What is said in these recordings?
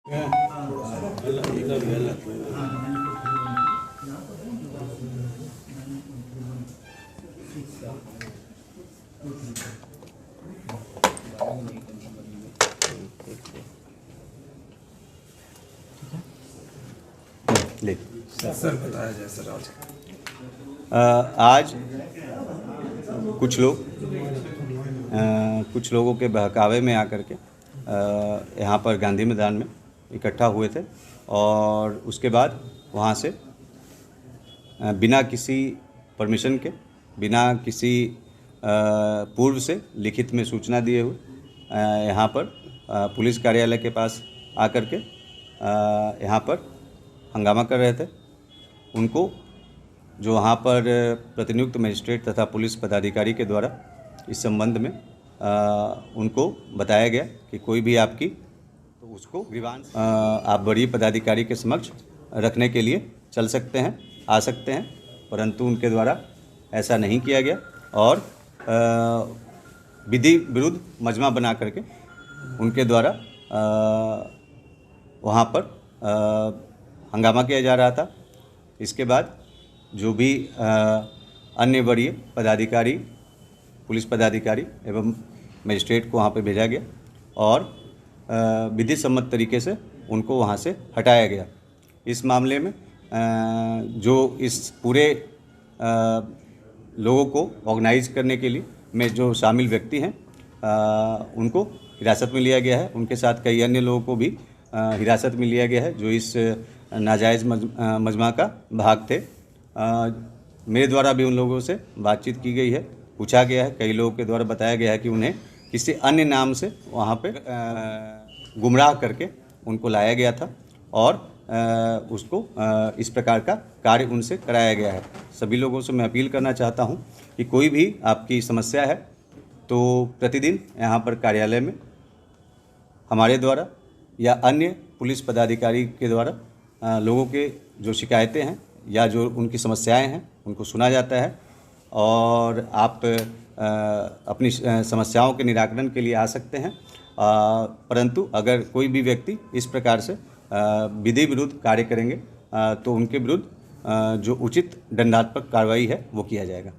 Sir बताया जाए sir. आज कुछ लोगों के बहकावे में आकर के यहाँ पर गांधी मैदान में इकट्ठा हुए थे और उसके बाद वहाँ से बिना किसी परमिशन के, बिना किसी पूर्व से लिखित में सूचना दिए हुए यहाँ पर पुलिस कार्यालय के पास आकर के यहाँ पर हंगामा कर रहे थे। उनको जो वहाँ पर प्रतिनियुक्त मजिस्ट्रेट तथा पुलिस पदाधिकारी के द्वारा इस संबंध में उनको बताया गया कि कोई भी आपकी तो उसको ग्रीवांस आप बड़ी पदाधिकारी के समक्ष रखने के लिए चल सकते हैं, आ सकते हैं, परंतु उनके द्वारा ऐसा नहीं किया गया और विधि विरुद्ध मजमा बना करके उनके द्वारा वहाँ पर हंगामा किया जा रहा था। इसके बाद जो भी अन्य वरीय पदाधिकारी, पुलिस पदाधिकारी एवं मजिस्ट्रेट को वहाँ पे भेजा गया और विधि सम्मत तरीके से उनको वहाँ से हटाया गया। इस मामले में जो इस पूरे लोगों को ऑर्गेनाइज करने के लिए में जो शामिल व्यक्ति हैं उनको हिरासत में लिया गया है। उनके साथ कई अन्य लोगों को भी हिरासत में लिया गया है जो इस नाजायज़ मजमा का भाग थे। मेरे द्वारा भी उन लोगों से बातचीत की गई है, पूछा गया है। कई लोगों के द्वारा बताया गया है कि उन्हें किसी अन्य नाम से वहाँ पे गुमराह करके उनको लाया गया था और उसको इस प्रकार का कार्य उनसे कराया गया है। सभी लोगों से मैं अपील करना चाहता हूँ कि कोई भी आपकी समस्या है तो प्रतिदिन यहाँ पर कार्यालय में हमारे द्वारा या अन्य पुलिस पदाधिकारी के द्वारा लोगों के जो शिकायतें हैं या जो उनकी समस्याएं हैं उनको सुना जाता है और आप अपनी समस्याओं के निराकरण के लिए आ सकते हैं। परंतु अगर कोई भी व्यक्ति इस प्रकार से विधि विरुद्ध कार्य करेंगे तो उनके विरुद्ध जो उचित दंडात्मक कार्रवाई है वो किया जाएगा।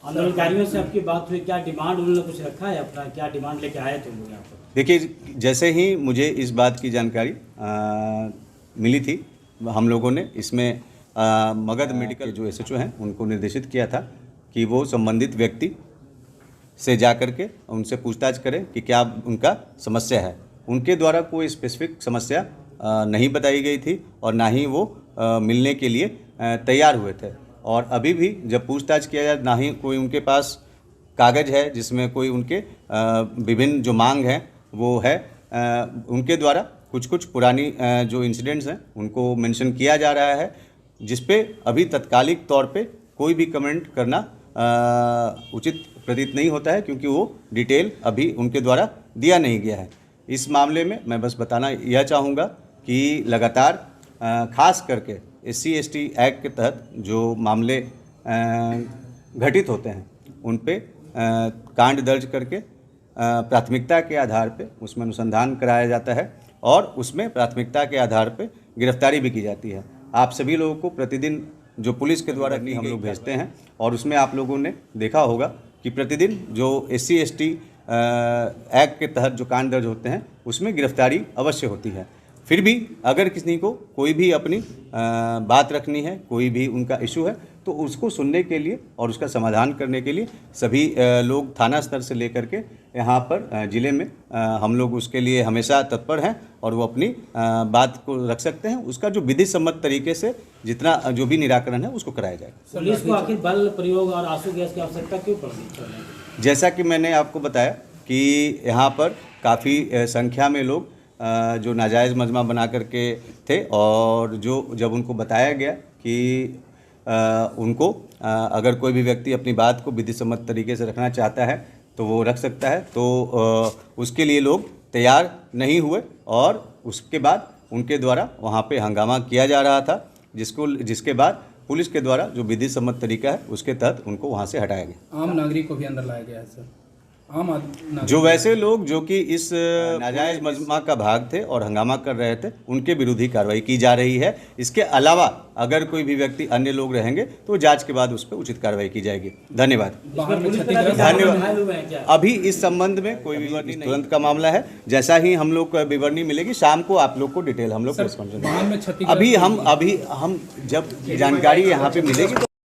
आंदोलनकारियों से आपकी बात हुई, क्या डिमांड उन्होंने कुछ रखा है अपना, क्या डिमांड लेके आए थे लोग यहाँ पर? देखिए, जैसे ही मुझे इस बात की जानकारी मिली थी हम लोगों ने इसमें मगध मेडिकल जो एसएचओ हैं उनको निर्देशित किया था कि वो संबंधित व्यक्ति से जा कर के उनसे पूछताछ करें कि क्या उनका समस्या है। उनके द्वारा कोई स्पेसिफिक समस्या नहीं बताई गई थी और ना ही वो मिलने के लिए तैयार हुए थे। और अभी भी जब पूछताछ किया जाए ना ही कोई उनके पास कागज़ है जिसमें कोई उनके विभिन्न जो मांग हैं वो है। उनके द्वारा कुछ पुरानी जो इंसिडेंट्स हैं उनको मेंशन किया जा रहा है, जिस पे अभी तत्कालिक तौर पे कोई भी कमेंट करना उचित प्रतीत नहीं होता है क्योंकि वो डिटेल अभी उनके द्वारा दिया नहीं गया है। इस मामले में मैं बस बताना यह चाहूँगा कि लगातार खास करके SC/ST एक्ट के तहत जो मामले घटित होते हैं उन पे कांड दर्ज करके प्राथमिकता के आधार पे उसमें अनुसंधान कराया जाता है और उसमें प्राथमिकता के आधार पे गिरफ्तारी भी की जाती है। आप सभी लोगों को प्रतिदिन जो पुलिस के द्वारा हम लोग भेजते हैं और उसमें आप लोगों ने देखा होगा कि प्रतिदिन जो SC/ST एक्ट के तहत जो कांड दर्ज होते हैं उसमें गिरफ्तारी अवश्य होती है। फिर भी अगर किसी को कोई भी अपनी बात रखनी है, कोई भी उनका इशू है तो उसको सुनने के लिए और उसका समाधान करने के लिए सभी लोग थाना स्तर से लेकर के यहाँ पर ज़िले में हम लोग उसके लिए हमेशा तत्पर हैं और वो अपनी बात को रख सकते हैं। उसका जो विधि सम्मत तरीके से जितना जो भी निराकरण है उसको कराया जाएगा। पुलिस को आखिर बल प्रयोग और आंसू गैस की आवश्यकता क्यों पड़ रही? जैसा कि मैंने आपको बताया कि यहाँ पर काफ़ी संख्या में लोग जो नाजायज़ मजमा बना करके थे और जो जब उनको बताया गया कि उनको अगर कोई भी व्यक्ति अपनी बात को विधि सम्मत तरीके से रखना चाहता है तो वो रख सकता है, तो उसके लिए लोग तैयार नहीं हुए और उसके बाद उनके द्वारा वहाँ पे हंगामा किया जा रहा था, जिसके बाद पुलिस के द्वारा जो विधि सम्मत तरीका है उसके तहत उनको वहाँ से हटाया गया। आम नागरिक को भी अंदर लाया गया है सर। आम आदमी जो वैसे लोग जो कि इस नाजायज मजमा का भाग थे और हंगामा कर रहे थे उनके विरुद्ध ही कार्रवाई की जा रही है। इसके अलावा अगर कोई भी व्यक्ति अन्य लोग रहेंगे तो जांच के बाद उस पर उचित कार्रवाई की जाएगी। धन्यवाद। बाहर में पुलिस क्षतिग्रस्त अधिकारी घायल हुए हैं क्या? अभी इस संबंध में कोई विवरणी नहीं, तुरंत का मामला है। जैसा ही हम लोग को विवरणी मिलेगी शाम को आप लोग को डिटेल हम लोग प्रेस कॉन्फ्रेंस वाहन में क्षतिग्रस्त अभी हम जब जानकारी यहाँ पे मिलेगी तो